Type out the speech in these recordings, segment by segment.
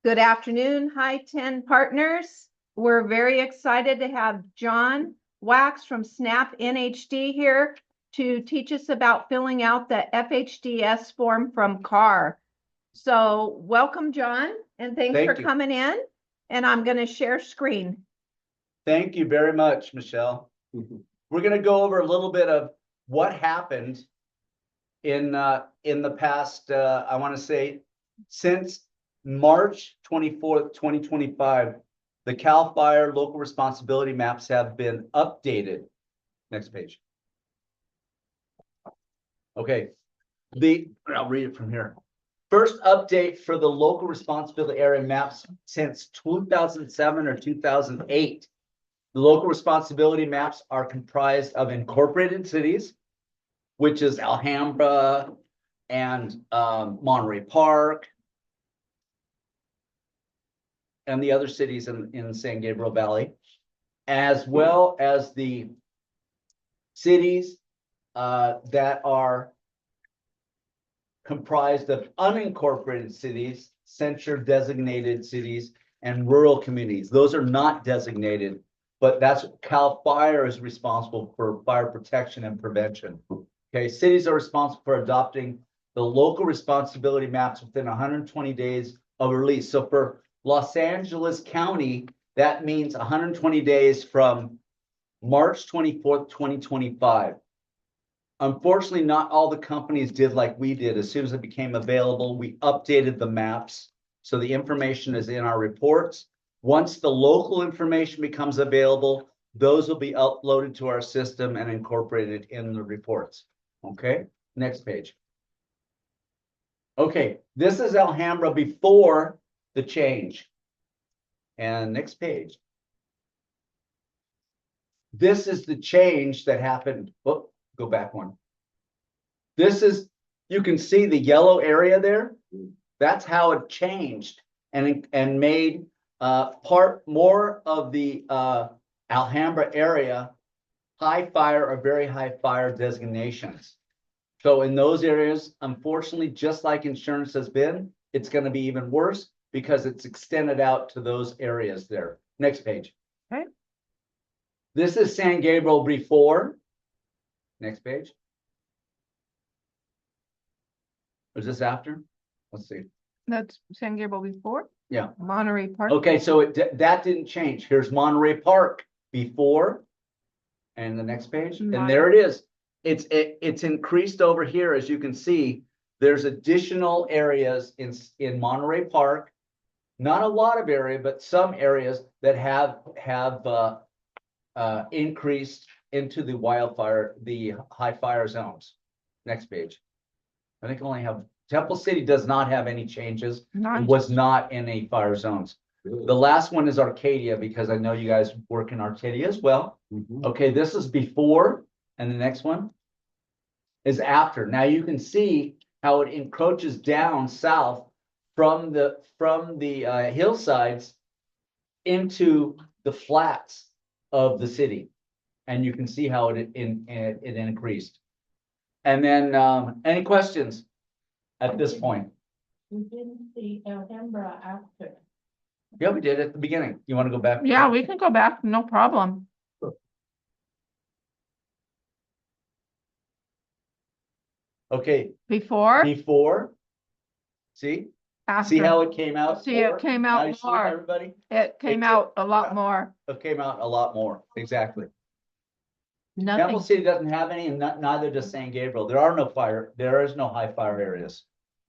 Good afternoon, High-10 partners. We're very excited to have John Wax from Snap NHD here to teach us about filling out the FHDS form from CAR. So welcome, John, and thanks for coming in. And I'm going to share screen. Thank you very much, Michelle. We're going to go over a little bit of what happened in the past, I want to say, since March 24th, 2025, the CAL FIRE local responsibility maps have been updated. Next page. Okay, I'll read it from here. First update for the local responsibility area maps since 2007 or 2008. The local responsibility maps are comprised of incorporated cities, which is Alhambra and Monterey Park, and the other cities in San Gabriel Valley, as well as the cities that are comprised of unincorporated cities, censure designated cities, and rural communities. Those are not designated, but that's CAL FIRE is responsible for fire protection and prevention. Okay, cities are responsible for adopting the local responsibility maps within 120 days of release. So for Los Angeles County, that means 120 days from March 24th, 2025. Unfortunately, not all the companies did like we did. As soon as it became available, we updated the maps. So the information is in our reports. Once the local information becomes available, those will be uploaded to our system and incorporated in the reports. Okay, next page. Okay, this is Alhambra before the change. And next page. This is the change that happened. Oh, go back one. This is, you can see the yellow area there. That's how it changed and made more of the Alhambra area high fire or very high fire designations. So in those areas, unfortunately, just like insurance has been, it's going to be even worse because it's extended out to those areas there. Next page. Okay. This is San Gabriel before. Next page. Is this after? Let's see. That's San Gabriel before? Yeah. Monterey Park. Okay, so that didn't change. Here's Monterey Park before. And the next page. And there it is. It's increased over here, as you can see. There's additional areas in Monterey Park. Not a lot of area, but some areas that have increased into the high fire zones. Next page. I think I only have Temple City does not have any changes. It was not in any fire zones. The last one is Arcadia, because I know you guys work in Arcadia as well. Okay, this is before, and the next one is after. Now you can see how it encroaches down south from the hillsides into the flats of the city, and you can see how it increased. And then any questions at this point? We didn't see Alhambra after. Yeah, we did at the beginning. You want to go back? Yeah, we can go back, no problem. Okay. Before? See? After. See how it came out? See, it came out more. Everybody? It came out a lot more. It came out a lot more. Exactly. Nothing. Temple City doesn't have any, and neither does San Gabriel. There is no high fire areas.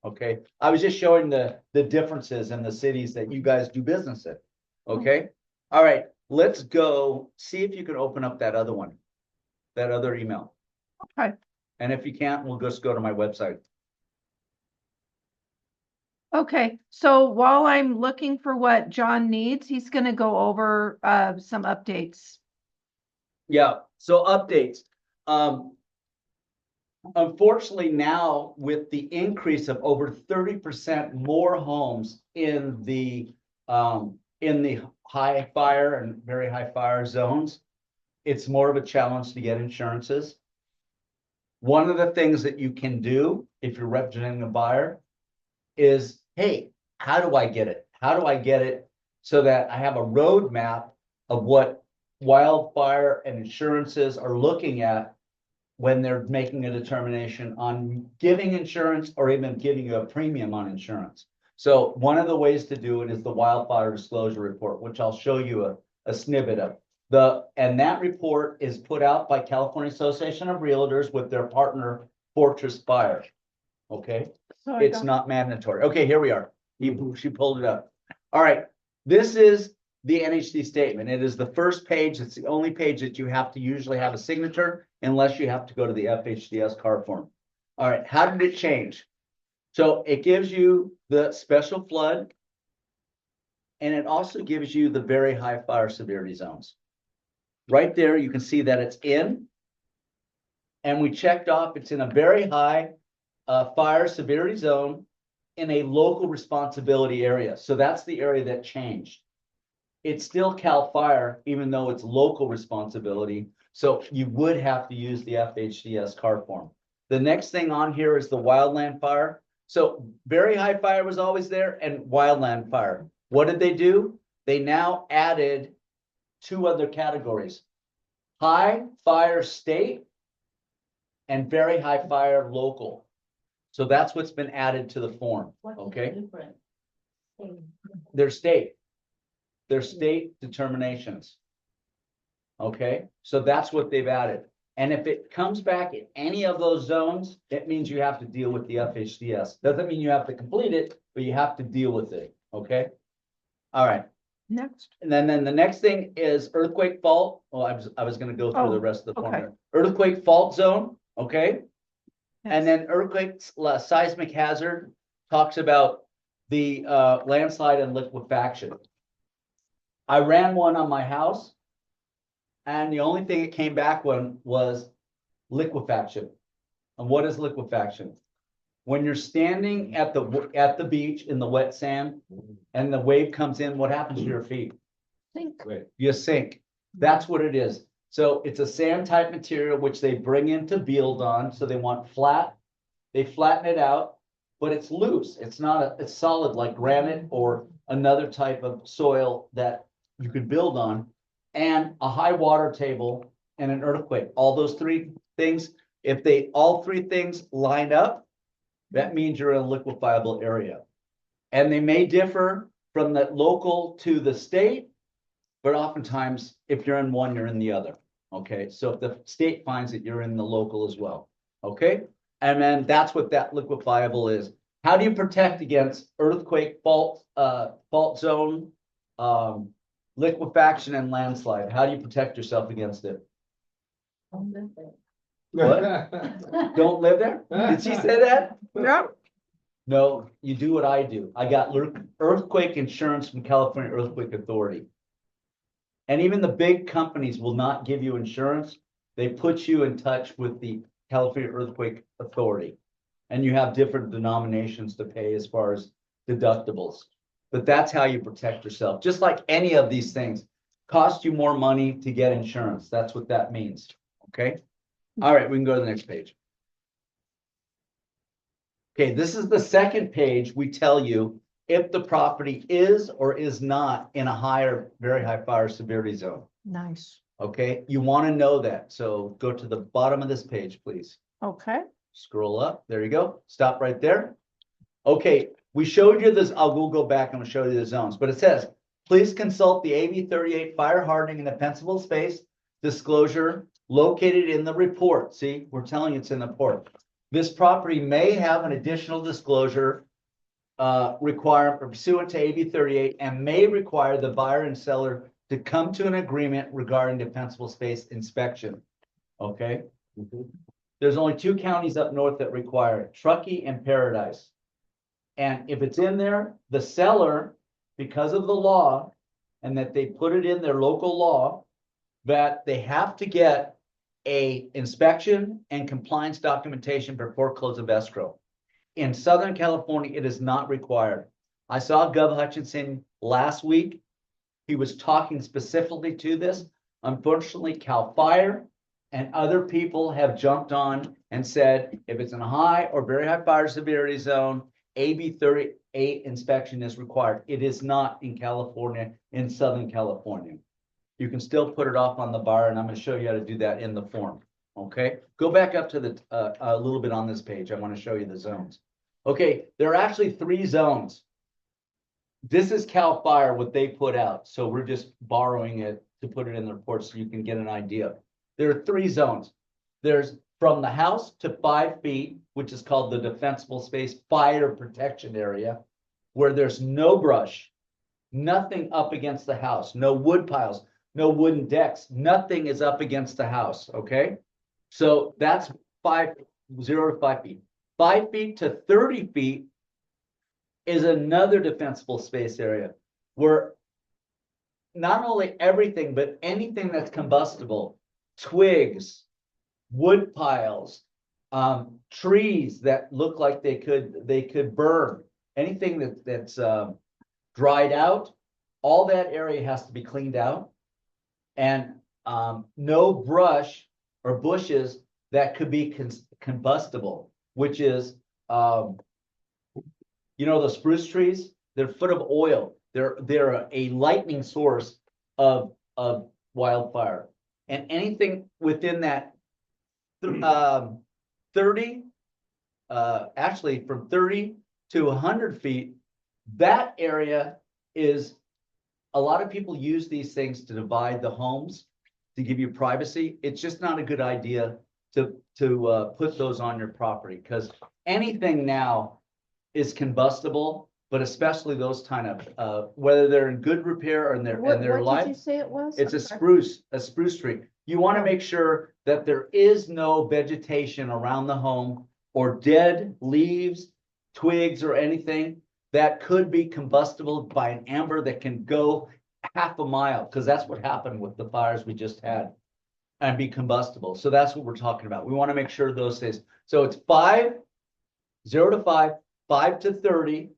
Okay. I was just showing the differences in the cities that you guys do business in. Okay. All right. Let's go see if you can open up that other one, that other email. Okay. And if you can't, we'll just go to my website. Okay, so while I'm looking for what John needs, he's going to go over some updates. Yeah, so updates. Unfortunately, now with the increase of over 30% more homes in the high fire and very high fire zones, it's more of a challenge to get insurances. One of the things that you can do if you're representing a buyer is, hey, how do I get it? how do I get it so that I have a roadmap of what wildfire and insurances are looking at when they're making a determination on giving insurance or even giving you a premium on insurance. So one of the ways to do it is the wildfire disclosure report, which I'll show you a snippet of. And that report is put out by California Association of Realtors with their partner Fortress Fire. Okay, So it's not mandatory. Okay, here we are. She pulled it up. All right, this is the NHD statement. It is the first page. It's the only page that you have to usually have a signature unless you have to go to the FHDS car form. All right, how did it change? So it gives you the special flood, and it also gives you the very high fire severity zones. Right there, you can see that it's in, and we checked off it's in a very high fire severity zone in a local responsibility area. So that's the area that changed. It's still CAL FIRE, even though it's local responsibility. So you would have to use the FHDS car form. The next thing on here is the wildland fire. So very high fire was always there and wildland fire. What did they do? They now added two other categories: high fire state and very high fire local. So that's what's been added to the form. What's the Okay, difference? their state determinations. Okay, so that's what they've added. And if it comes back in any of those zones, it means you have to deal with the FHDS. Doesn't mean you have to complete it, but you have to deal with it. Okay. All right. Next. And then the next thing is earthquake fault. Well, I was going to go through Oh, the rest of the okay. form. Earthquake fault zone. Okay. And Yes. then earthquake seismic hazard talks about the landslide and liquefaction. I ran one on my house, and the only thing it came back when was liquefaction. And what is liquefaction? When you're standing at the beach in the wet sand and the wave comes in, what happens to your feet? Think. You sink. That's what it is. So it's a sand type material which they bring into Bealdon. So they want flat. They flatten it out, but it's loose. It's not it's solid like granite or another type of soil that you could build on. And a high water table and an earthquake. All those three things, if all three things line up, that means you're in a liquefiable area. And they may differ from the local to the state, but oftentimes if you're in one, you're in the other. Okay, so if the state finds it, you're in the local as well. Okay, and then that's what that liquefiable is. How do you protect against earthquake, fault zone, liquefaction, and landslide? How do you protect yourself against it? What? Don't live there? Did she say that? Yep. No, you do what I do. I got earthquake insurance from California Earthquake Authority. And even the big companies will not give you insurance. They put you in touch with the California Earthquake Authority. And you have different denominations to pay as far as deductibles. But that's how you protect yourself. Just like any of these things, cost you more money to get insurance. That's what that means. Okay. All right, we can go to the next page. Okay, this is the second page. We tell you if the property is or is not in a higher, very high fire severity zone. Nice. Okay, you want to know that. So go to the bottom of this page, please. Okay. Scroll up. There you go. Stop right there. Okay, we showed you this. I'll go back and we'll show you the zones, but it says, please consult the AB38 fire hardening in the Pensacola space disclosure located in the report. See, we're telling you it's in the report. This property may have an additional disclosure requirement pursuant to AB38 and may require the buyer and seller to come to an agreement regarding the Pensacola space inspection. Okay. There's only two counties up north that require it, Truckee and Paradise. And if it's in there, the seller, because of the law, and that they put it in their local law, that they have to get a inspection and compliance documentation before close of escrow. In Southern California, it is not required. I saw Gov Hutchinson last week. He was talking specifically to this. Unfortunately, CAL FIRE and other people have jumped on and said, if it's in a high or very high fire severity zone, AB 38 inspection is required. It is not in California, in Southern California. You can still put it off on the buyer, and I'm going to show you how to do that in the form. Okay, go back up to the a little bit on this page. I want to show you the zones. Okay, there are actually 3 zones. This is CAL FIRE, what they put out. So we're just borrowing it to put it in the report so you can get an idea. There are 3 zones. There's from the house to 5 feet, which is called the defensible space fire protection area, where there's no brush, nothing up against the house, no wood piles, no wooden decks, nothing is up against the house, okay? So that's 0 to 5 feet. 5 feet to 30 feet is another defensible space area where not only everything, but anything that's combustible, twigs, wood piles, trees that look like they could burn, anything that's dried out, all that area has to be cleaned out. And no brush or bushes that could be combustible, which is, you know, the spruce trees, they're full of oil. They're a lightning source of wildfire. And anything within that 30, actually from 30 to 100 feet, that area is, a lot of people use these things to divide the homes to give you privacy. It's just not a good idea to put those on your property, because anything now is combustible, but especially those kind of whether they're in good repair or in their What did you life. say it was? It's I'm a sorry. spruce tree. You want to make sure that there is no vegetation around the home or dead leaves, twigs, or anything that could be combustible by an ember that can go half a mile, because that's what happened with the fires we just had, and be combustible. So that's what we're talking about. We want to make sure those things. So it's 0 to 5, 5 to 30,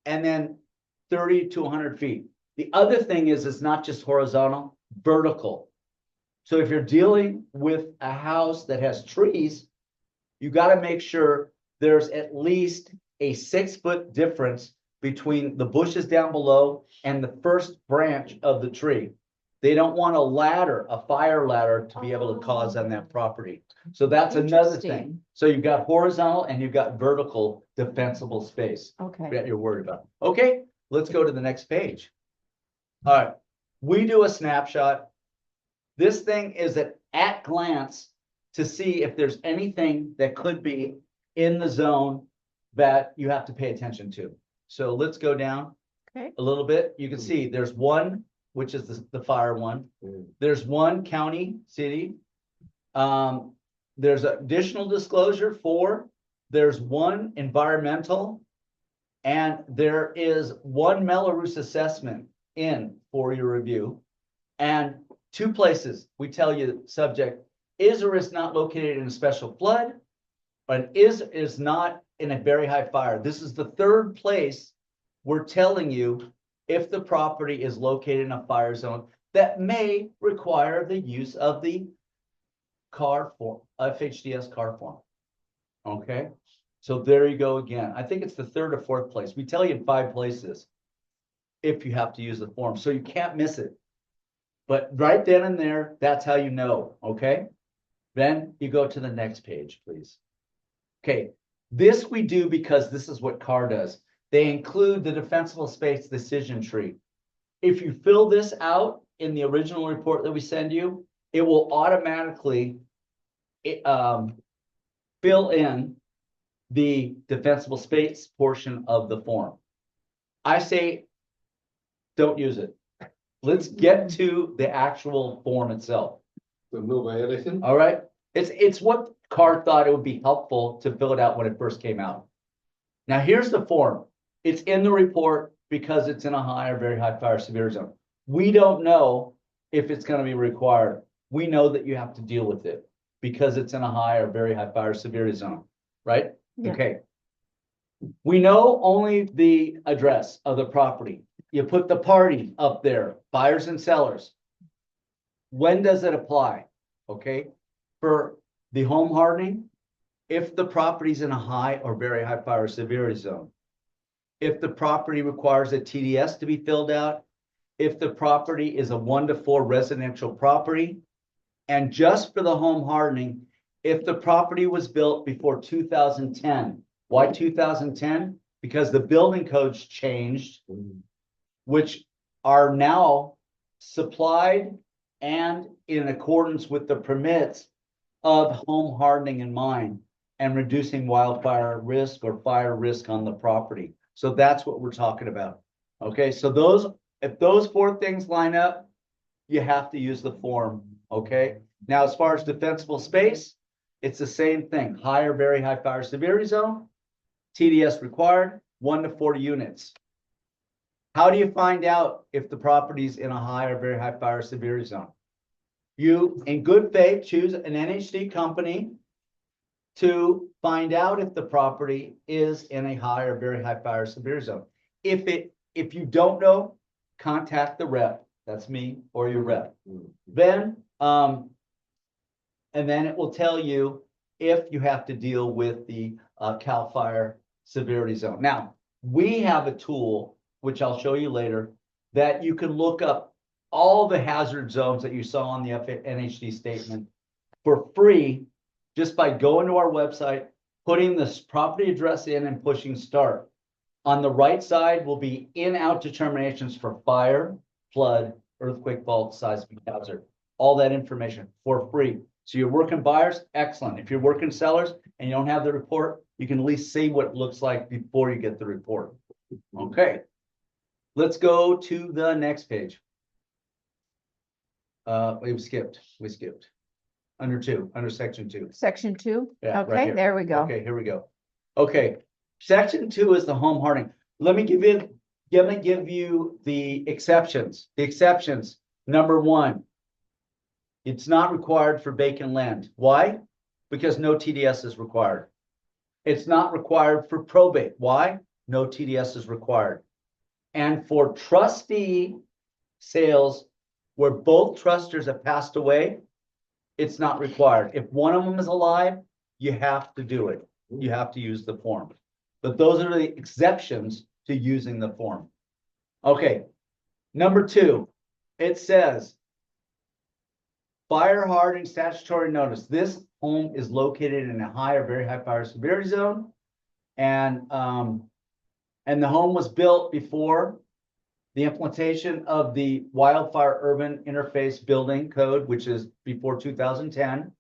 and then 30 to 100 feet. The other thing is, it's not just horizontal, vertical. So if you're dealing with a house that has trees, you got to make sure there's at least a 6-foot difference between the bushes down below and the first branch of the tree. They don't want a ladder, a fire ladder, to be able to cause on that property. So that's another thing. Interesting. So you've got horizontal and you've got vertical defensible space Okay. that you're worried about. Okay, let's go to the next page. All right, we do a snapshot. This thing is at glance to see if there's anything that could be in the zone that you have to pay attention to. So let's go down Okay. a little bit. You can see there's one, which is the fire one. There's one county, city. There's additional disclosure 4. There's one environmental, and there is one Melrose assessment in for your review, and 2 places we tell you subject is or is not located in a special flood, and is not in a very high fire. This is the 3rd place we're telling you if the property is located in a fire zone that may require the use of the CAR form, FHDS CAR form. Okay, so there you go again. I think it's the 3rd or 4th place. We tell you in 5 places if you have to use the form, so you can't miss it. But right then and there, that's how you know, okay? Then you go to the next page, please. Okay, this we do because this is what CAR does. They include the defensible space decision tree. If you fill this out in the original report that we send you, it will automatically fill in the defensible space portion of the form. I say, don't use it. Let's get to the actual form itself. The no violation. All right. It's what CAR thought it would be helpful to fill it out when it first came out. Now here's the form. It's in the report because it's in a high or very high fire severe zone. We don't know if it's going to be required. We know that you have to deal with it because it's in a high or very high fire severe zone, right? Yeah. Okay. We know only the address of the property. You put the party up there, buyers and sellers. When does it apply? Okay, for the home hardening, if the property's in a high or very high fire severity zone, if the property requires a TDS to be filled out, if the property is a 1 to 4 residential property, and just for the home hardening, if the property was built before 2010. Why 2010? Because the building codes changed, which are now supplied and in accordance with the permits of home hardening in mind and reducing wildfire risk or fire risk on the property. So that's what we're talking about. Okay, so if those 4 things line up, you have to use the form. Okay, now as far as defensible space, it's the same thing. High or very high fire severity zone, TDS required, 1 to 4 units. How do you find out if the property's in a high or very high fire severity zone? You, in good faith, choose an NHD company to find out if the property is in a high or very high fire severity zone. If you don't know, contact the rep. That's me or your rep. Then, and then it will tell you if you have to deal with the CAL FIRE severity zone. Now, we have a tool, which I'll show you later, that you can look up all the hazard zones that you saw on the NHD statement for free, just by going to our website, putting this property address in and pushing start. On the right side will be in-out determinations for fire, flood, earthquake, fault, seismic hazard. All that information for free. So you're working buyers, excellent. If you're working sellers and you don't have the report, you can at least see what it looks like before you get the report. Okay. Let's go to the next page. We skipped. Under section 2. Section 2? Yeah, right Okay, here. there we go. Okay, here we go. Okay, section 2 is the home hardening. Let me give you the exceptions. The exceptions, number 1, it's not required for vacant land. Why? Because no TDS is required. It's not required for probate. Why? No TDS is required. And for trustee sales where both trusters have passed away, it's not required. If one of them is alive, you have to do it. You have to use the form. But those are the exceptions to using the form. Okay. Number 2, it says fire hardening statutory notice. This home is located in a high or very high fire severity zone. And the home was built before the implementation of the Wildfire Urban Interface Building Code, which is before 2010,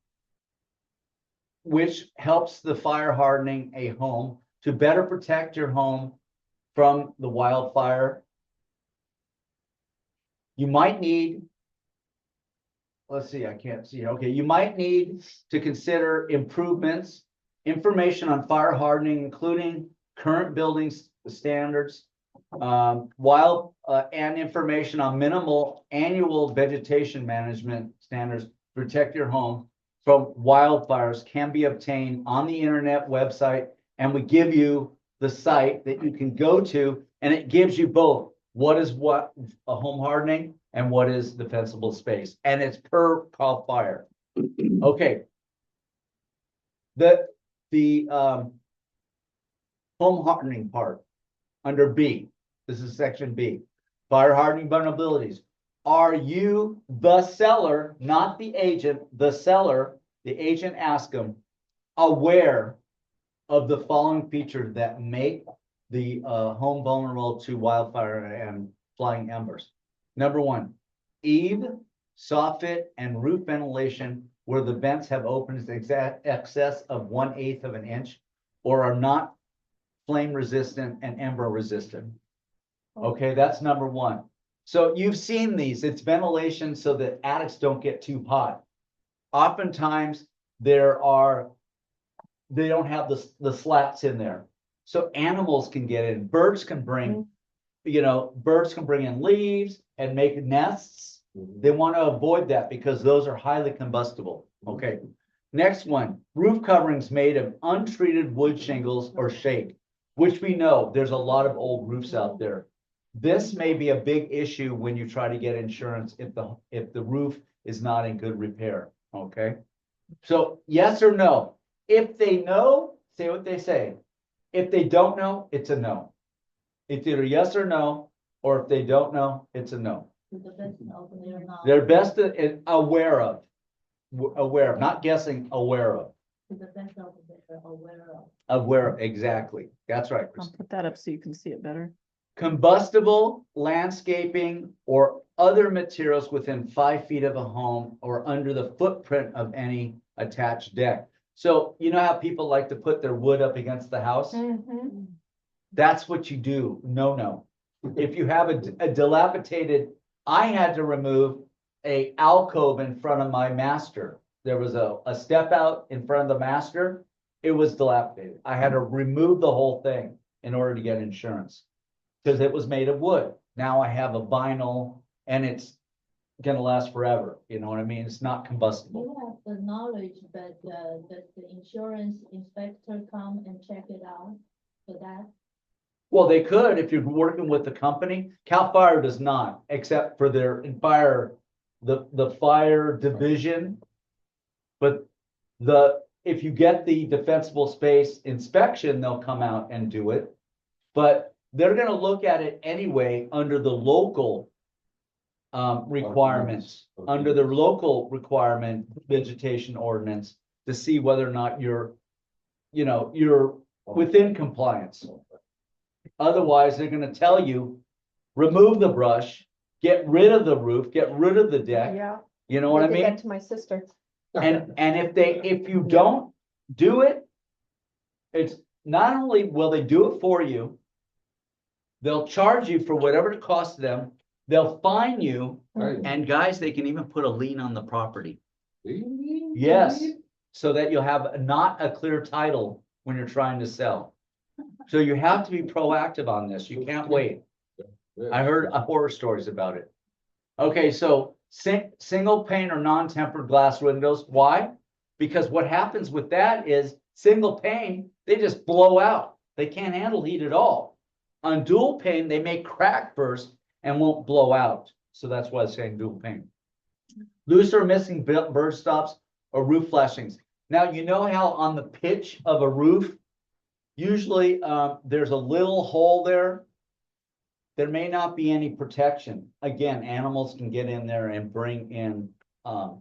which helps the fire hardening a home to better protect your home from the wildfire. You might need, let's see, I can't see. Okay, you might need to consider improvements, information on fire hardening, including current building standards, and information on minimal annual vegetation management standards to protect your home from wildfires can be obtained on the internet website. And we give you the site that you can go to, and it gives you both what a home hardening and what is defensible space. And it's per CAL FIRE. Okay. The home hardening part under B. This is section B. Fire hardening vulnerabilities. Are you the seller, not the agent, the seller, the agent asks them, aware of the following features that make the home vulnerable to wildfire and flying embers? Number 1, eave, soffit, and roof ventilation where the vents have openings excess of 1/8 of an inch or are not flame resistant and ember resistant. Okay, that's number 1. So you've seen these. It's ventilation so that attics don't get too hot. Oftentimes they don't have the slats in there. So animals can get in. Birds can bring, birds can bring in leaves and make nests. They want to avoid that because those are highly combustible. Okay. Next one, roof coverings made of untreated wood shingles or shake, which we know there's a lot of old roofs out there. This may be a big issue when you try to get insurance if the roof is not in good repair. Okay. So yes or no, If they know, say what they say. If they don't know, it's a no. It's either yes or no, or if they don't know, it's a no. To the best of their knowledge. They're best aware of, not guessing, aware of. To the best of their aware of. Aware, exactly. That's right. I'll Christine. put that up so you can see it better. Combustible, landscaping, or other materials within 5 feet of a home or under the footprint of any attached deck. So you know how people like to put their wood up against the house? Mhm. That's what you do. No. If you have a dilapidated, I had to remove a alcove in front of my master. There was a step out in front of the master. It was dilapidated. I had to remove the whole thing in order to get insurance because it was made of wood. Now I have a vinyl and it's gonna last forever. You know what I mean? It's not combustible. You have the knowledge, but does the insurance inspector come and check it out for that? Well, they could if you're working with the company. CAL FIRE does not, except for their fire, the fire division. But if you get the defensible space inspection, they'll come out and do it. But they're gonna look at it anyway under the local requirements, under their local requirement vegetation ordinance to see whether or not you're within compliance. Otherwise, they're gonna tell you, remove the brush, get rid of the roof, get rid of the deck. Yeah. You know what I They did mean? that to my sister. And if you don't do it, it's not only will they do it for you, they'll charge you for whatever it costs them. They'll fine you, and guys, they can even put a lien on the property. Yes, so that you'll have not a clear title when you're trying to sell. So you have to be proactive on this. You can't wait. I heard horror stories about it. Okay, so single pane or non-tempered glass windows. Why? Because what happens with that is single pane, they just blow out. They can't handle heat at all. On dual pane, they may crack first and won't blow out. So that's why I'm saying dual pane. Loose or missing bird stops or roof flashings. Now, you know how on the pitch of a roof, usually there's a little hole there. There may not be any protection. Again, animals can get in there and bring in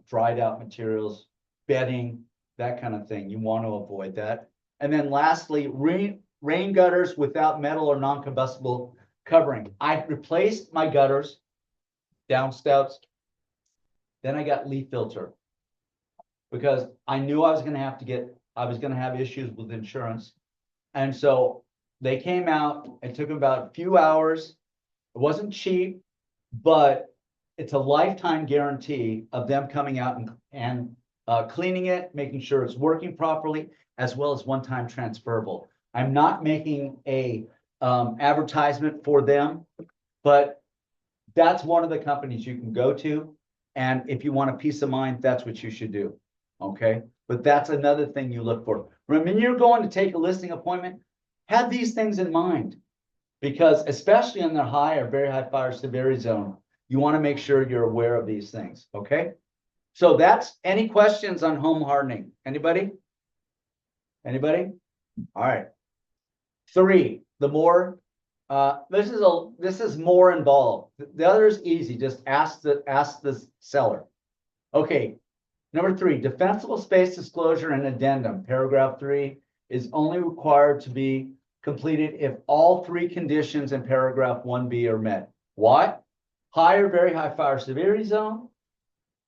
dried out materials, bedding, that kind of thing. You want to avoid that. And then lastly, rain gutters without metal or non-combustible covering. I replaced my gutters, downspouts. Then I got leaf filter because I knew I was going to have issues with insurance. And so they came out. It took them about a few hours. It wasn't cheap, but it's a lifetime guarantee of them coming out and cleaning it, making sure it's working properly, as well as one-time transferable. I'm not making a advertisement for them, but that's one of the companies you can go to. And if you want a peace of mind, that's what you should do. Okay. But that's another thing you look for. When you're going to take a listing appointment, have these things in mind, because especially in the high or very high fire severity zone, you want to make sure you're aware of these things. Okay. So that's any questions on home hardening? Anybody? Anybody? All right. 3, the more, this is more involved. The other is easy. Just ask the seller. Okay. Number 3, defensible space disclosure and addendum. Paragraph 3 is only required to be completed if all 3 conditions in paragraph 1B are met. What? High or very high fire severity zone,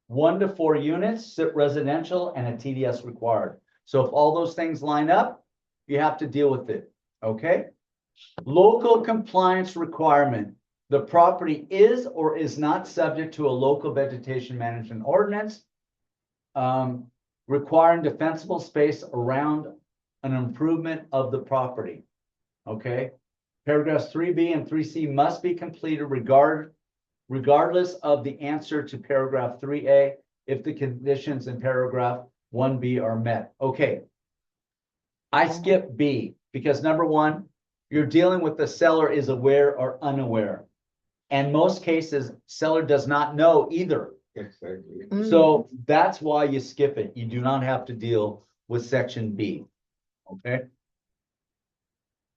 1 to 4 units, residential, and a TDS required. So if all those things line up, you have to deal with it. Okay. Local compliance requirement. The property is or is not subject to a local vegetation management ordinance requiring defensible space around an improvement of the property. Okay. Paragraphs 3B and 3C must be completed regardless of the answer to paragraph 3A if the conditions in paragraph 1B are met. Okay. I skip B because number 1, you're dealing with the seller is aware or unaware. And most cases, seller does not know either. Exactly. So that's why you skip it. You do not have to deal with section B. Okay.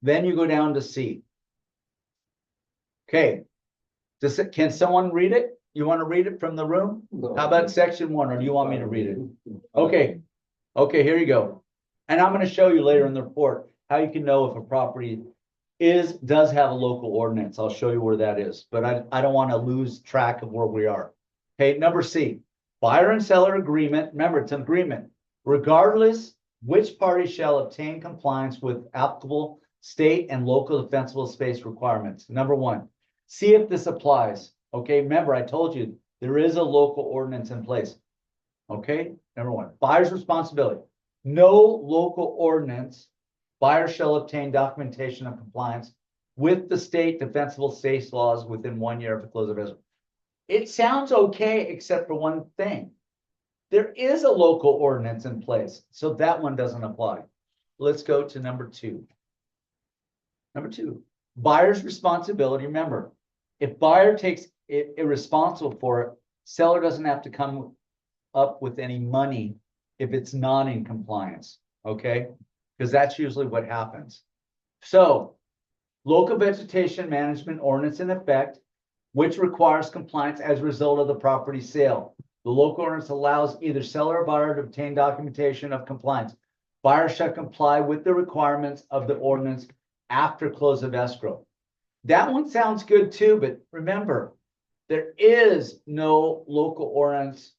Then you go down to C. Okay. Can someone read it? You want to read it from the room? How about section 1, or do you want me to read it? Okay. Okay, here you go. And I'm going to show you later in the report how you can know if a property does have a local ordinance. I'll show you where that is, but I don't want to lose track of where we are. Okay, number C, buyer and seller agreement. Remember, it's an agreement. Regardless which party shall obtain compliance with applicable state and local defensible space requirements. Number 1, see if this applies. Okay, remember, I told you there is a local ordinance in place. Okay, number 1, buyer's responsibility. No local ordinance, buyer shall obtain documentation of compliance with the state defensible space laws within 1 year of the close of business. It sounds okay, except for one thing. There is a local ordinance in place, so that one doesn't apply. Let's go to number 2. Number 2, buyer's responsibility. Remember, if buyer takes it irresponsible for it, seller doesn't have to come up with any money if it's not in compliance, okay? Because that's usually what happens. So, local vegetation management ordinance in effect, which requires compliance as a result of the property sale. The local ordinance allows either seller or buyer to obtain documentation of compliance. Buyer shall comply with the requirements of the ordinance after close of escrow. That one sounds good too, but remember, there is no local ordinance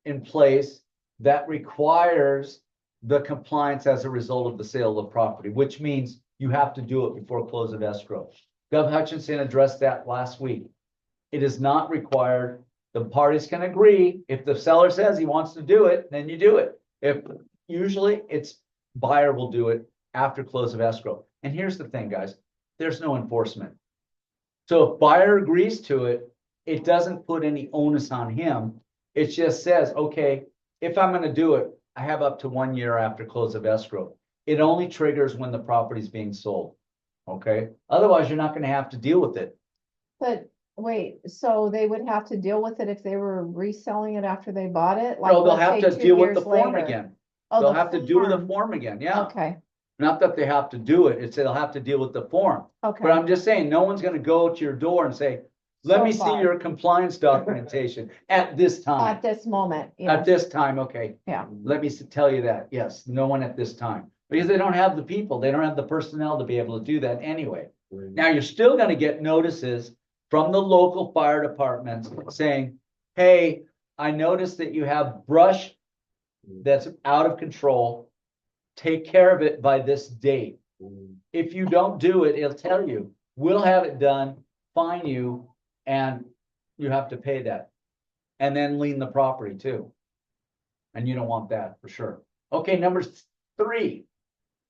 in place that requires the compliance as a result of the sale of the property, which means you have to do it before close of escrow. Gov. Hutchinson addressed that last week. It is not required. The parties can agree. If the seller says he wants to do it, then you do it. If usually it's buyer will do it after close of escrow. And here's the thing, guys, there's no enforcement. So if buyer agrees to it, it doesn't put any onus on him. It just says, okay, if I'm going to do it, I have up to 1 year after close of escrow. It only triggers when the property is being sold. Okay. Otherwise, you're not going to have to deal with it. But wait, so they would have to deal with it if they were reselling it after they bought it? No, they'll let's have say to 2 deal with years the form later. again. Oh, They'll the have to do the form. form again. Yeah. Okay, Not that they have to do it. It's they'll have to deal with the form. okay. But I'm just saying, no one's going to go to your door and say, let So me see far. your compliance documentation at this time. At this moment, At yeah, this time, okay. yeah. Let me tell you that. Yes, no one at this time. Because they don't have the people. They don't have the personnel to be able to do that anyway. Now, you're still going to get notices from the local fire departments saying, hey, I noticed that you have brush that's out of control. Take care of it by this date. If you don't do it, it'll tell you, we'll have it done, fine you, and you have to pay that. And then lien the property too. And you don't want that for sure. Okay, number 3,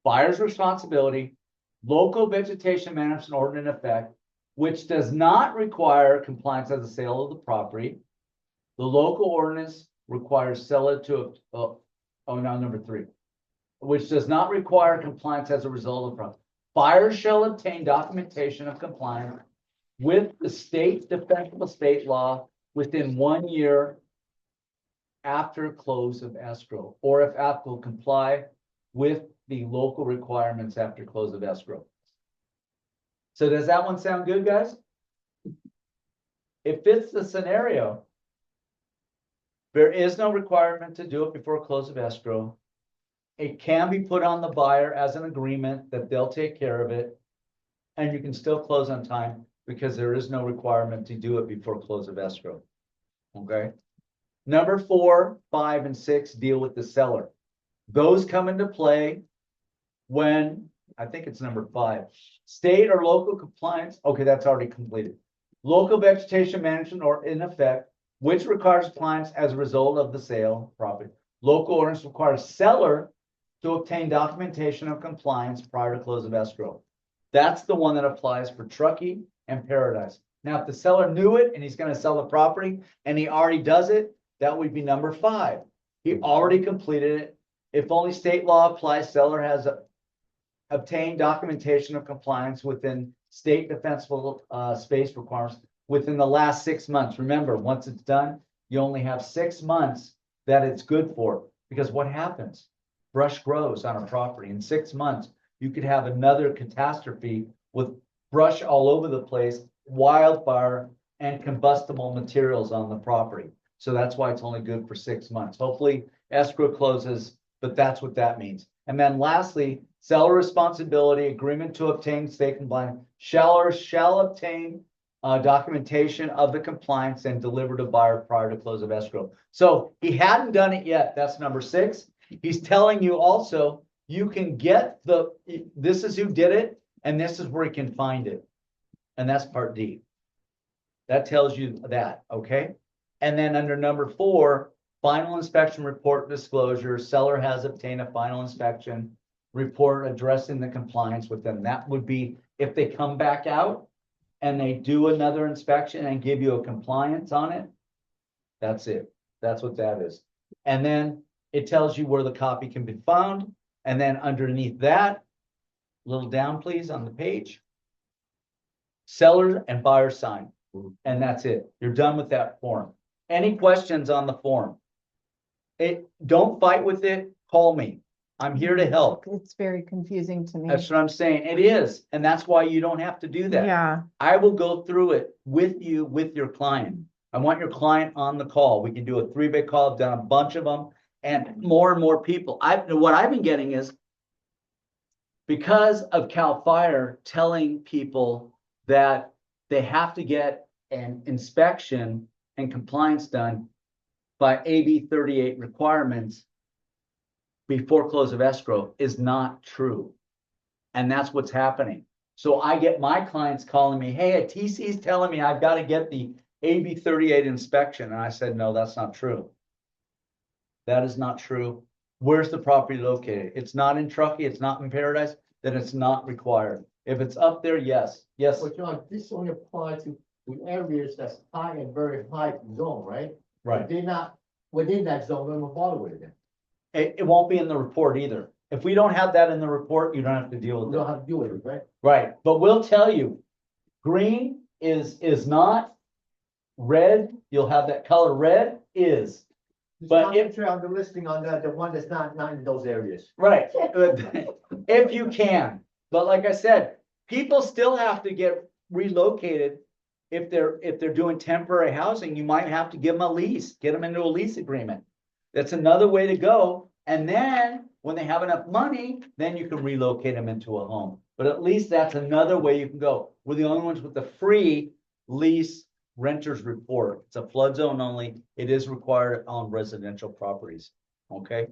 buyer's responsibility, local vegetation management ordinance in effect, which does not require compliance as a sale of the property. The local ordinance requires seller to, number 3, which does not require compliance as a result of the property. Buyer shall obtain documentation of compliance with the state defensible state law within 1 year after close of escrow, or if applicable, comply with the local requirements after close of escrow. So does that one sound good, guys? It fits the scenario. There is no requirement to do it before close of escrow. It can be put on the buyer as an agreement that they'll take care of it. And you can still close on time because there is no requirement to do it before close of escrow. Okay. Number 4, 5, and 6 deal with the seller. Those come into play when, I think it's number 5, state or local compliance. Okay, that's already completed. Local vegetation management or in effect, which requires compliance as a result of the sale of property. Local ordinance requires seller to obtain documentation of compliance prior to close of escrow. That's the one that applies for Truckee and Paradise. Now, if the seller knew it and he's going to sell the property and he already does it, that would be number 5. He already completed it. If only state law applies, seller has obtained documentation of compliance within state defensible space requirements within the last 6 months. Remember, once it's done, you only have 6 months that it's good for. Because what happens? brush grows on a property. In 6 months, you could have another catastrophe with brush all over the place, wildfire, and combustible materials on the property. So that's why it's only good for 6 months. Hopefully escrow closes, but that's what that means. And then lastly, seller responsibility, agreement to obtain state compliance. Seller shall obtain documentation of the compliance and deliver to buyer prior to close of escrow. So he hadn't done it yet. That's number 6. He's telling you also, you can get this is who did it, and this is where he can find it. And that's part D. That tells you that, okay? And then under number 4, final inspection report disclosure, seller has obtained a final inspection report addressing the compliance with them. That would be if they come back out and they do another inspection and give you a compliance on it. That's it. That's what that is. And then it tells you where the copy can be found. And then underneath that, a little down, please, on the page, seller and buyer sign. And that's it. You're done with that form. Any questions on the form? Don't fight with it. Call me. I'm here to help. It's very confusing to me. That's what I'm saying. It is. And that's why you don't have to do that. Yeah, I will go through it with you, with your client. I want your client on the call. We can do a 3-way call. I've done a bunch of them and more people. What I've been getting is because of CAL FIRE telling people that they have to get an inspection and compliance done by AB 38 requirements before close of escrow is not true. And that's what's happening. So I get my clients calling me, hey, a TC is telling me I've got to get the AB 38 inspection. And I said, no, that's not true. That is not true. Where's the property located? It's not in Truckee, it's not in Paradise, then it's not required. If it's up there, yes. Yes. But John, this only applies to areas that's high and very high zone, right? Right. If they're not within that zone, then we'll bother with it. It won't be in the report either. If we don't have that in the report, you don't have to deal We with don't it. have to deal with it, right? Right, but we'll tell you, green is not, red, you'll have that color, red is. But But if on the listing on the one that's not in those areas. Right, if you can, but like I said, people still have to get relocated. If they're doing temporary housing, you might have to give them a lease, get them into a lease agreement. That's another way to go. And then when they have enough money, then you can relocate them into a home. But at least that's another way you can go. We're the only ones with the free lease renters report. It's a flood zone only. It is required on residential properties. Okay.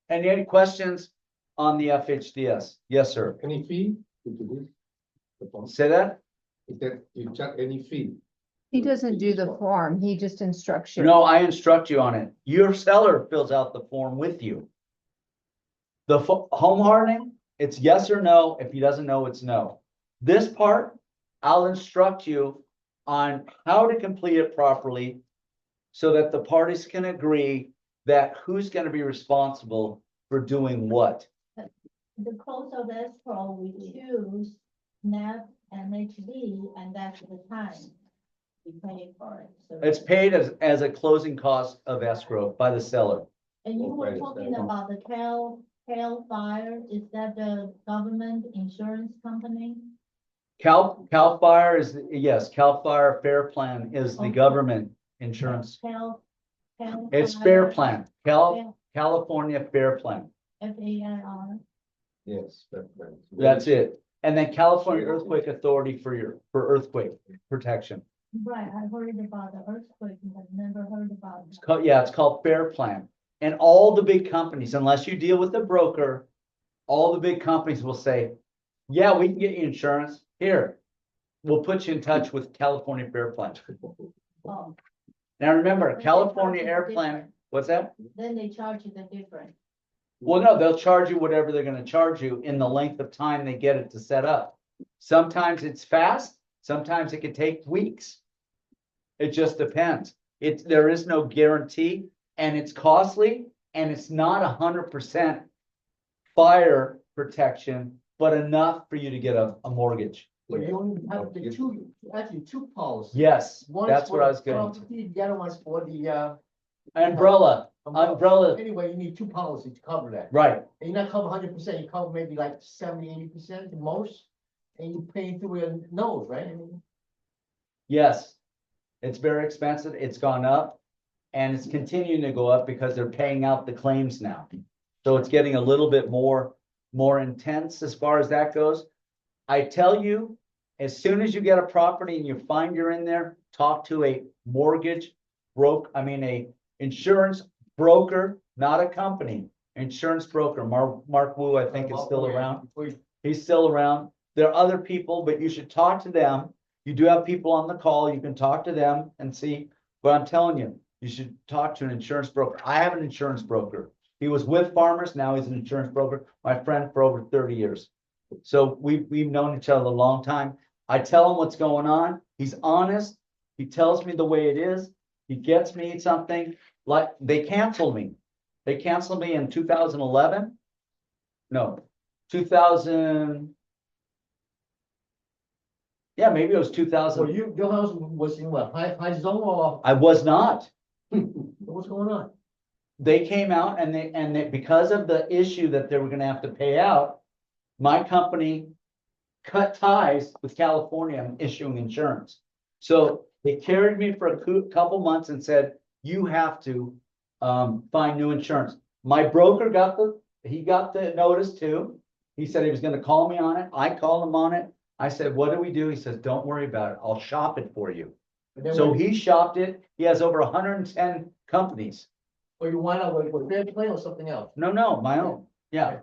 Any questions on the FHDS? Yes, sir. Any fee to do this? The form? Say that? Is that you charge any fee? he doesn't do the form. He just instructs you. No, I instruct you on it. Your seller fills out the form with you. The home hardening, it's yes or no. If he doesn't know, it's no. This part, I'll instruct you on how to complete it properly so that the parties can agree that who's going to be responsible for doing what. The close of escrow, we choose SNAP and HD, and that's the time we pay for it. So- It's paid as a closing cost of escrow by the seller. And you were Right, talking that one. about the CAL FIRE, is that the government insurance company? CAL FIRE is, yes, CAL FIRE Fair Plan is the Okay. government insurance. CAL It's Fair Plan, California Fair Plan. FAIR. Yes. Right. That's it. And then California Earthquake Authority for earthquake protection. Right, I heard about the earthquake, but never heard about. It's called Fair Plan. And all the big companies, unless you deal with a broker, all the big companies will say, yeah, we can get you insurance. Here, we'll put you in touch with California Fair Plan. Oh, Now remember, they California charge you Air the Plan, difference. what's that? Then they charge you the difference. Well, no, they'll charge you whatever they're gonna charge you in the length of time they get it to set up. Sometimes it's fast, sometimes it can take weeks. It just depends. There is no guarantee, and it's costly, and it's not 100% fire protection, but enough for you to get a mortgage. But you only have the two policies. Yes, One is that's for what I the was getting to. property, the other one's for the Umbrella, Anyway, you need two policies to cover that. right, And you're not cover 100%, you cover maybe like 70-80% the most. And you pay through your nose, right? I mean, yes. It's very expensive, it's gone up, and it's continuing to go up because they're paying out the claims now. So it's getting a little bit more intense as far as that goes. I tell you, as soon as you get a property and you find you're in there, talk to a a insurance broker, not a company, insurance broker. Mark Wu, I think is still around. He's still around. There are other people, but you should talk to them. You do have people on the call. You can talk to them and see, but I'm telling you, you should talk to an insurance broker. I have an insurance broker. He was with Farmers. Now he's an insurance broker, my friend for over 30 years. So we've known each other a long time. I tell him what's going on. He's honest. He tells me the way it is. He gets me something. Like they canceled me. They canceled me in 2011. No, 2000. Yeah, maybe it was 2000. So your house was in what, high zone or I was not. what's going on? They came out and they because of the issue that they were gonna have to pay out, my company cut ties with California issuing insurance. So they carried me for a couple months and said, you have to find new insurance. My broker got the notice too. He said he was gonna call me on it. I called him on it. I said, what do we do? He says, don't worry about it. I'll shop it for you. And then So when- he shopped it. He has over 110 companies. Or you wind up with fair play or something else? No, my own. Yeah.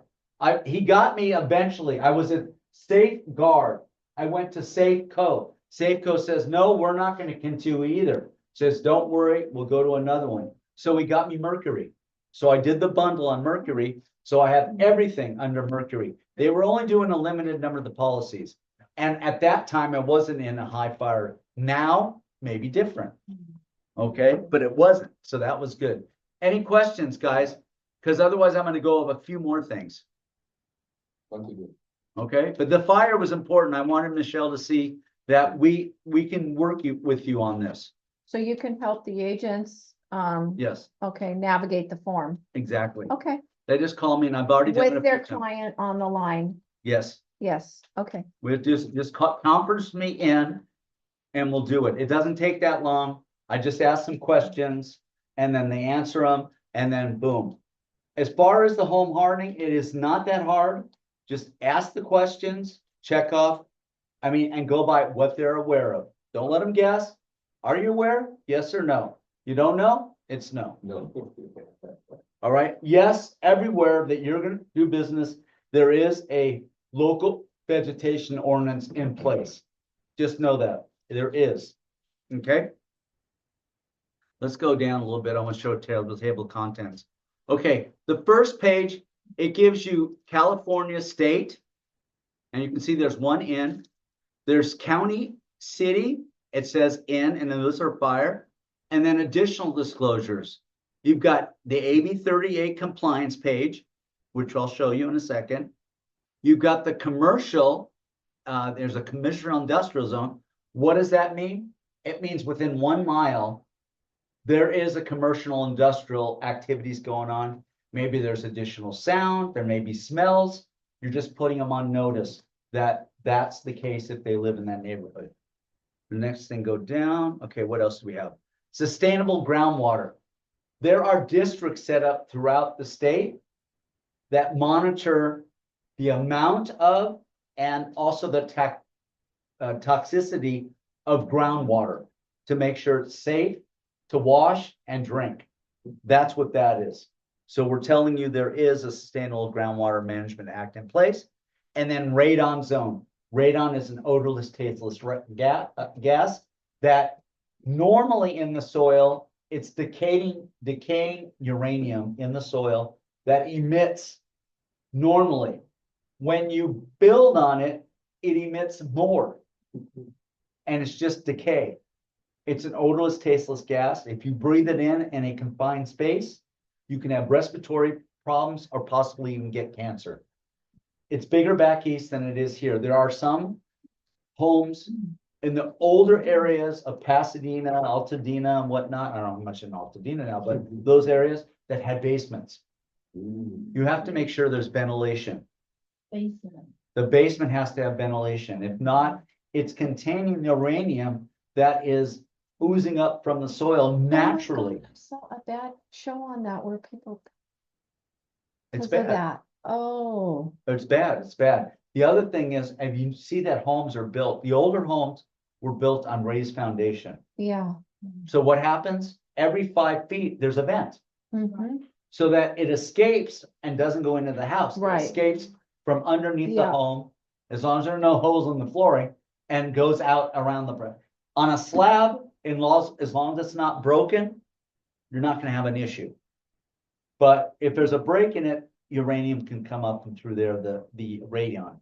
He got me eventually. I was at Safeguard. I went to Safeco. Safeco says, no, we're not going to continue either. Says, don't worry, we'll go to another one. So he got me Mercury. So I did the bundle on Mercury. So I have everything under Mercury. They were only doing a limited number of the policies. And at that time, I wasn't in a high fire. Now, maybe different. Okay, but it wasn't. So that was good. Any questions, guys? Because otherwise I'm going to go over a few more things. Continue. Okay, but the fire was important. I wanted Michelle to see that we can work with you on this. So you can help the agents, Yes, okay, navigate the form. exactly. Okay, They just call me and I've already done it. with a their few times. client on the line. Yes, Yes, okay. we'll just conference me in and we'll do it. It doesn't take that long. I just ask some questions and then they answer them and then boom. As far as the home hardening, it is not that hard. Just ask the questions, check off, and go by what they're aware of. Don't let them guess. Are you aware? Yes or no? You don't know? It's no. No. All right. Yes, everywhere that you're going to do business, there is a local vegetation ordinance in place. Just know that there is. Okay. Let's go down a little bit. I want to show table of contents. Okay. The first page, it gives you California state. And you can see there's one in. There's county, city. It says in, and then those are fire. And then additional disclosures. You've got the AB 38 compliance page, which I'll show you in a second. You've got the commercial, there's a commercial industrial zone. What does that mean? It means within 1 mile, there is a commercial industrial activities going on. Maybe there's additional sound, there may be smells. You're just putting them on notice that that's the case if they live in that neighborhood. The next thing, go down. Okay, what else do we have? Sustainable groundwater. There are districts set up throughout the state that monitor the amount of and also the toxicity of groundwater to make sure it's safe to wash and drink. That's what that is. So we're telling you there is a Sustainable Groundwater Management Act in place. And then radon zone. Radon is an odorless, tasteless gas that normally in the soil, it's decaying uranium in the soil that emits normally. When you build on it, it emits more. And it's just decay. It's an odorless, tasteless gas. If you breathe it in a confined space, you can have respiratory problems or possibly even get cancer. It's bigger back east than it is here. There are some homes in the older areas of Pasadena, Altadena and whatnot, I don't know much in Altadena now, but those areas that had basements. You have to make sure there's ventilation. Basement. The basement has to have ventilation. If not, it's containing uranium that is oozing up from the soil Oh my naturally. God, I saw a bad show on that where people, It's because of bad. that, oh, It's bad. It's bad. The other thing is, if you see that homes are built, the older homes were built on raised foundation. yeah. So what happens? Every 5 feet, there's a vent. Mhm. So that it escapes and doesn't go into the house. It Right. escapes from underneath the Yeah. home, as long as there are no holes in the flooring, and goes out around the. On a slab, as long as it's not broken, you're not gonna have an issue. But if there's a break in it, uranium can come up and through there, the radon.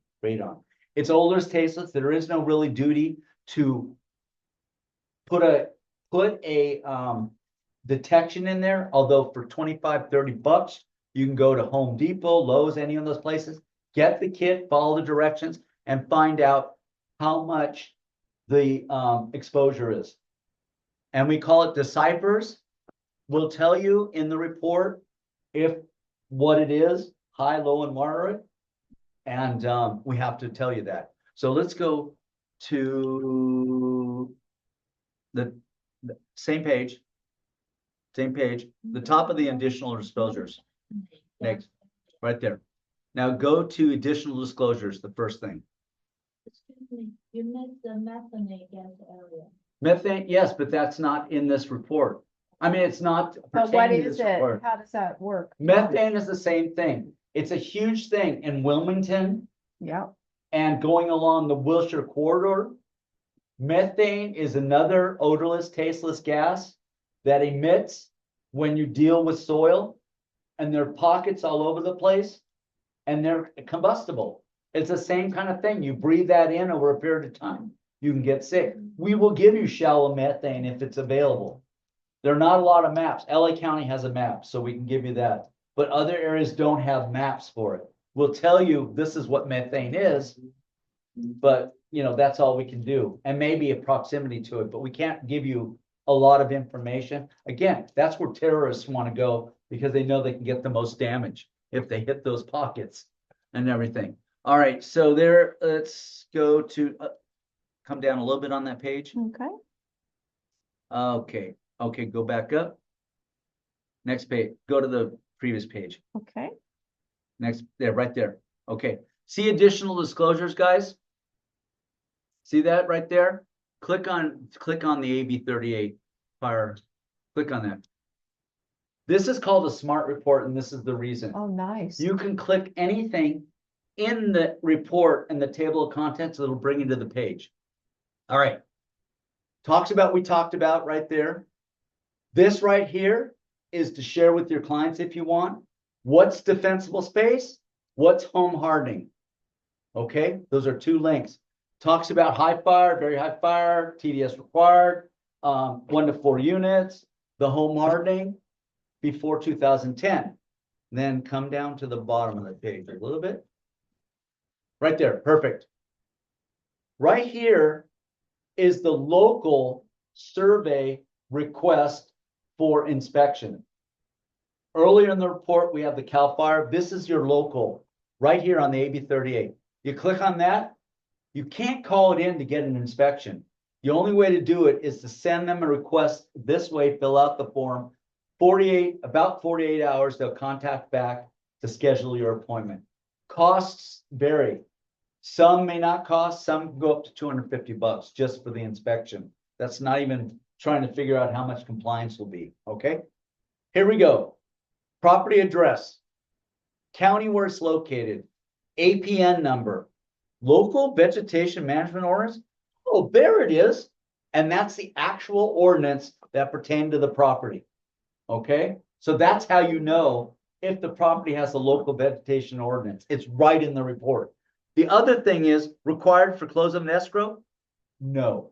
It's older, it's tasteless. There is no really duty to put a detection in there, although for 25, 30 bucks, you can go to Home Depot, Lowe's, any of those places, get the kit, follow the directions, and find out how much the exposure is. And we call it deciphers. We'll tell you in the report if what it is, high, low, and moderate. And we have to tell you that. So let's go to the same page. Same page, the top of the additional disclosures, next, right there. Now go to additional disclosures, the first thing. Excuse me, you missed the methane gas area. Methane, yes, but that's not in this report. I mean, it's not But what pertaining to is this it? report. How does that work? Methane is the same thing. It's a huge thing in Wilmington Yeah, and going along the Wilshire corridor. Methane is another odorless, tasteless gas that emits when you deal with soil, and there are pockets all over the place, and they're combustible. It's the same kind of thing. You breathe that in over a period of time, you can get sick. We will give you shallow methane if it's available. There are not a lot of maps. LA County has a map, so we can give you that. But other areas don't have maps for it. We'll tell you this is what methane is, but you know, that's all we can do. And maybe a proximity to it, but we can't give you a lot of information. Again, that's where terrorists want to go because they know they can get the most damage if they hit those pockets and everything. All right, so there, let's go to, come down a little bit on that page. okay, Okay, go back up. Next page, go to the previous page. okay. Next, there, right there. Okay, see additional disclosures, guys? See that right there? Click on the AB 38 fire, click on that. This is called a smart report, and this is the reason. Oh, nice. You can click anything in the report and the table of contents, it'll bring you to the page. All right. We talked about right there. This right here is to share with your clients if you want. What's defensible space? What's home hardening? Okay, those are 2 links. Talks about high fire, very high fire, TDS required, 1 to 4 units, the home hardening before 2010. Then come down to the bottom of the page a little bit. Right there, perfect. Right here is the local survey request for inspection. Earlier in the report, we have the CAL FIRE. This is your local, right here on the AB 38. You click on that, you can't call it in to get an inspection. The only way to do it is to send them a request this way, fill out the form. About 48 hours, they'll contact back to schedule your appointment. Costs vary. Some may not cost, some can go up to 250 bucks just for the inspection. That's not even trying to figure out how much compliance will be, okay? Here we go. Property address, county where it's located, APN number, local vegetation management ordinance. Oh, there it is. And that's the actual ordinance that pertained to the property. Okay, so that's how you know if the property has a local vegetation ordinance. It's right in the report. The other thing is required for close of an escrow? No.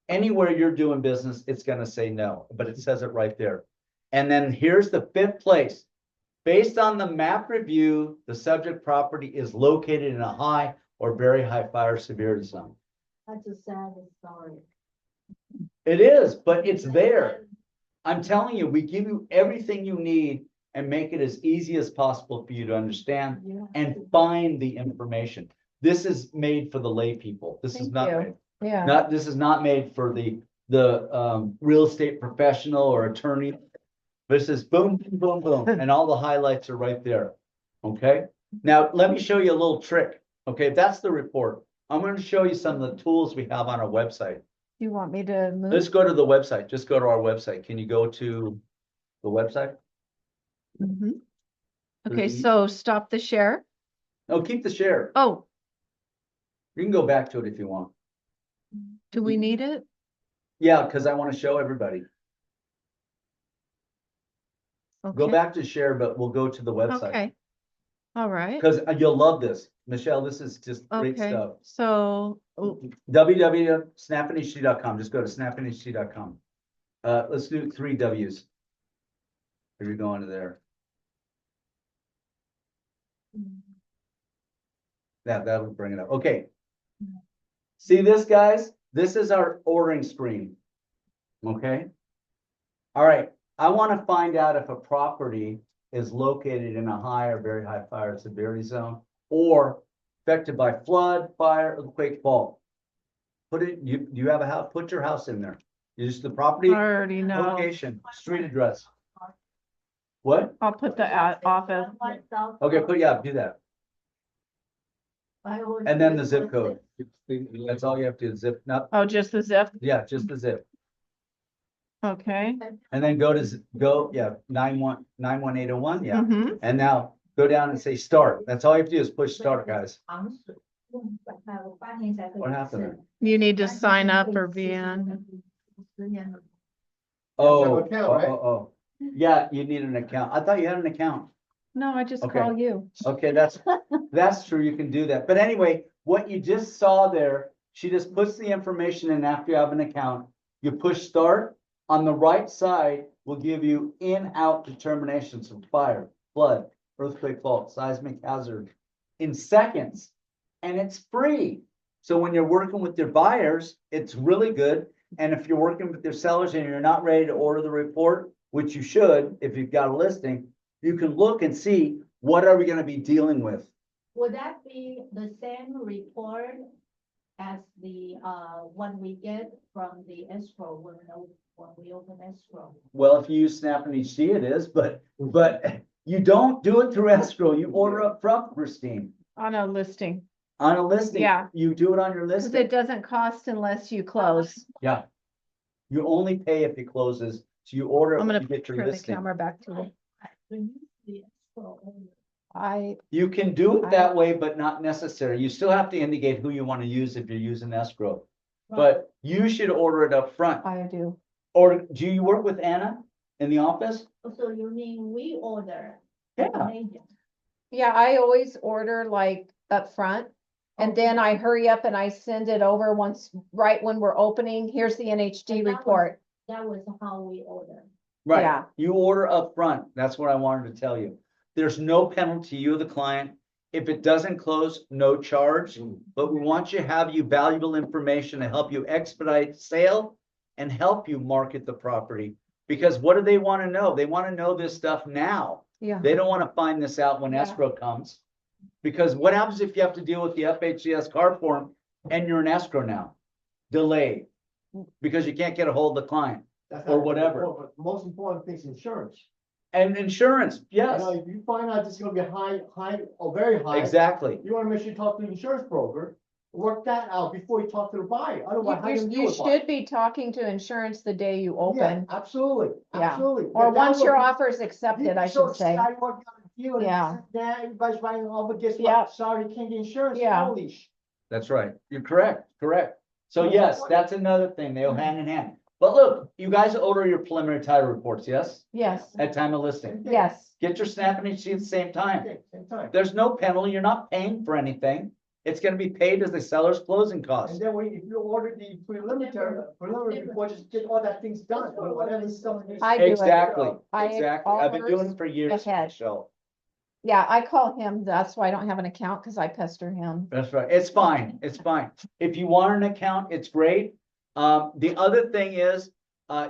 Anywhere you're doing business, it's going to say no, but it says it right there. And then here's the 5th place. Based on the map review, the subject property is located in a high or very high fire severity zone. That's a sad story. It is, but it's there. I'm telling you, we give you everything you need and make it as easy as possible for you to understand Yeah. and find the information. This is made for the lay people. This is Thank not you. made, Yeah, this is not made for the real estate professional or attorney. This is boom, boom, boom, and all the highlights are right there. Okay, now let me show you a little trick. Okay, that's the report. I'm going to show you some of the tools we have on our website. you want me to move? Let's go to the website. Just go to our website. Can you go to the website? Mhm. Okay, Mhm. so stop the share. No, keep the share. Oh, You can go back to it if you want. do we need it? Yeah, because I want to show everybody. Go Okay, back to share, but we'll go to the website. okay. All right, Because you'll love this. Michelle, this is just great okay, stuff. so, oh, www.snapnht.com. Just go to snapnht.com. Let's do 3 W's. If you're going to there. That'll bring it up. Okay. See this, guys? This is our ordering screen. Okay. All right. I want to find out if a property is located in a high or very high fire severity zone or affected by flood, fire, earthquake, fault. Put it, you have a house, put your house in there. Use the I property, already know. location, street address. What? I'll put the office. Okay, do that. And then the zip code. That's all you have to do, zip, Oh, just the zip? yeah, just the zip. Okay. And then go, 91801, yeah. Mm-hmm. And now go down and say start. That's all you have to do is push start, guys. What happened there? You need to sign up or be in. Oh, an account, right? oh. Yeah, you need an account. I thought you had an account. No, I just Okay. call you. Okay, that's true. You can do that. But anyway, what you just saw there, she just puts the information in after you have an account. You push start. On the right side will give you in-out determinations from fire, flood, earthquake, fault, seismic hazard in seconds. And it's free. So when you're working with your buyers, it's really good. And if you're working with your sellers and you're not ready to order the report, which you should, if you've got a listing, you can look and see what are we going to be dealing with. Would that be the same report as the, one we get from the escrow when we open escrow? Well, if you use Snap and HD, it is, but you don't do it through escrow. You order up front, Christine. On a listing. On a listing. Yeah. You do it on your Because listing. it doesn't cost unless you close. Yeah. You only pay if it closes. So you order it I'm when gonna you get your turn the listing. camera back to it. When you see escrow only. You can do it that way, but not necessary. You still have to indicate who you want to use if you're using escrow. But you should order it up front. I do. Or do you work with Anna in the office? So you mean we order? Yeah. an agent? Yeah, I always order like up front. And then I hurry up and I send it over right when we're opening. Here's the NHD And that was- report. That was how we order. Right. Yeah. You order up front. That's what I wanted to tell you. There's no penalty, you the client. If it doesn't close, no charge, but we want you to have valuable information to help you expedite sale and help you market the property. Because what do they want to know? They want to know this stuff now. Yeah. They don't want to find this out when Yeah. escrow comes. Because what happens if you have to deal with the FHCS card form and you're in escrow now? Delayed. Because you can't get a hold of the client. That's Or not whatever. important, but most important thing is insurance. And insurance, yes, You know, if you find out this is gonna be high or very high. exactly. You wanna make sure you talk to the insurance broker, work that out before you talk to the buyer, otherwise how you gonna deal You with should be talking to insurance the day you Yeah, open, absolutely, Yeah. absolutely. or That once your way- offer is accepted, I So should say. excited what you're gonna deal with. Yeah. Now everybody's writing over, guess Yeah. what? Sorry, you can't get insurance. Yeah. Holy That's right. You're correct. So Yeah. yes, that's another thing. They go hand in hand. But look, you guys order your preliminary title reports, yes? Yes, At time of listing. yes. Get your Snap and HC at the same time. Okay, same time. There's no penalty. You're not paying for anything. It's gonna be paid as the seller's closing And costs. then if you order the preliminary report, just get all that things done, whatever stuff. needs- I do it. Exactly, I exactly. I've been doing orders it for years, ahead. Michelle. Yeah, I call him. That's why I don't have an account because I pester him. That's right. It's fine. It's fine. If you want an account, it's great. The other thing is,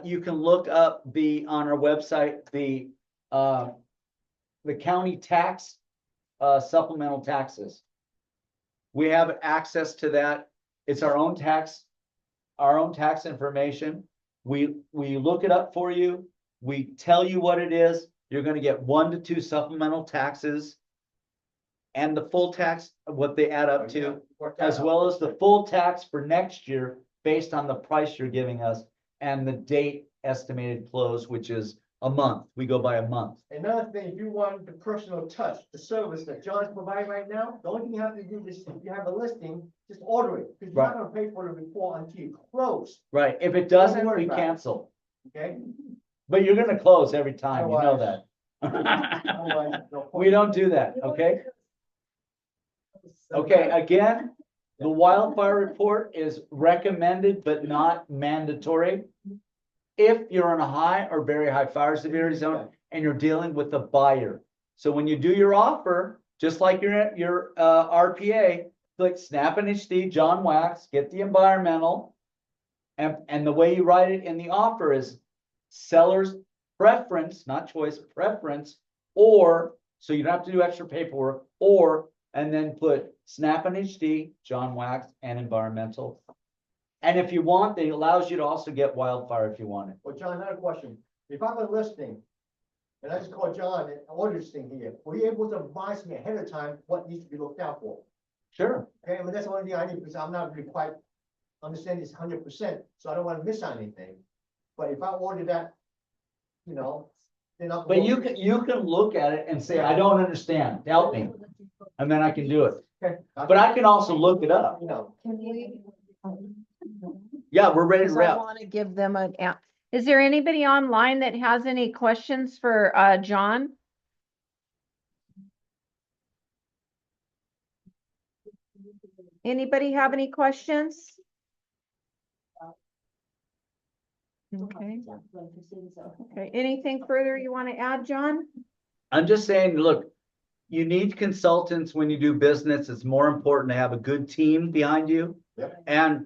you can look up on our website, the county tax, supplemental taxes. We have access to that. It's our own tax information. We look it up for you. We tell you what it is. You're gonna get 1 to 2 supplemental taxes and the full tax, what they add up to, as well as the full tax for next year based on the price you're giving us and the date estimated close, which is a month. We go by a month. Another thing, if you want the personal touch, the service that John's providing right now, the only thing you have to do is, if you have a listing, just order it, because you're not gonna pay for the report until you close, Right. If it doesn't, worry we about it. cancel. okay? But you're gonna close every time, you know that. Otherwise, no point. We don't do that, okay? Okay, again, the wildfire report is recommended but not mandatory. If you're in a high or very high fire severity zone and you're dealing with a buyer. So when you do your offer, just like your RPA, click Snap and HD, John Wax, get the environmental. And the way you write it in the offer is seller's preference, not choice, preference, or, so you don't have to do extra paperwork, or, and then put Snap and HD, John Wax, and environmental. And if you want, it allows you to also get wildfire if you want it. Well, John, another question, if I'm a listing, and I just call John and order this thing here, were you able to advise me ahead of time what needs to be looked out for? Sure. Okay, well, that's the only thing I need, because I'm not really quite understanding this 100%, so I don't want to miss on anything. But if I order that, you know, then I'll. But you can look at it and say, I don't understand, help me, and then I can do it. Okay. But I can also look it up. You know, Can we? Yeah, we're ready to Because I wrap. want to give them an app. Is there anybody online that has any questions for John? Anybody have any questions? Okay. Okay, anything further you want to add, John? I'm just saying, look, you need consultants when you do business. It's more important to have a good team behind you. Yep. And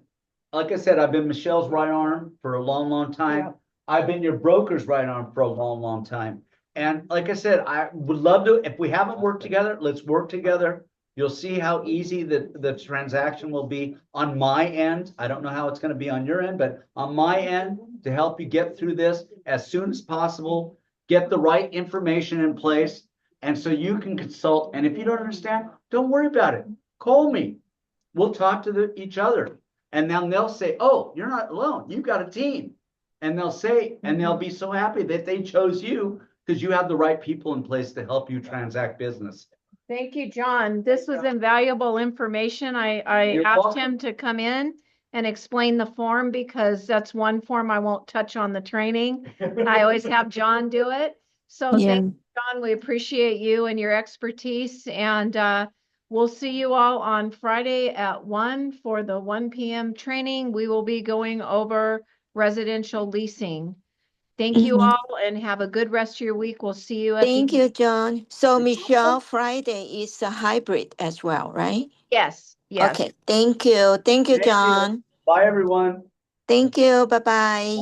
like I said, I've been Michelle's right arm for a long, long time. Yep. I've been your broker's right arm for a long, long time. And like I said, I would love to, if we haven't worked together, let's work together. You'll see how easy the transaction will be on my end. I don't know how it's going to be on your end, but on my end, to help you get through this as soon as possible, get the right information in place. And so you can consult. And if you don't understand, don't worry about it. Call me. We'll talk to each other. And then they'll say, oh, you're not alone. You've got a team. And they'll say, and they'll be so happy that they chose you because you have the right people in place to help you transact business. Thank you, John. This was invaluable information. I You're asked welcome. him to come in and explain the form because that's one form I won't touch on the training. I always have John do it. So thank you, John, we appreciate you and your expertise, and we'll see you all on Friday at 1 for the 1 p.m. training. We will be going over residential leasing. Thank you all and have a good rest of your week. We'll see you at Thank you, John. So Michelle, Friday is a hybrid as well, right? Yes, yes. Okay, thank you. Thank you, Thank you. John. Bye, everyone. Thank you. Bye-bye.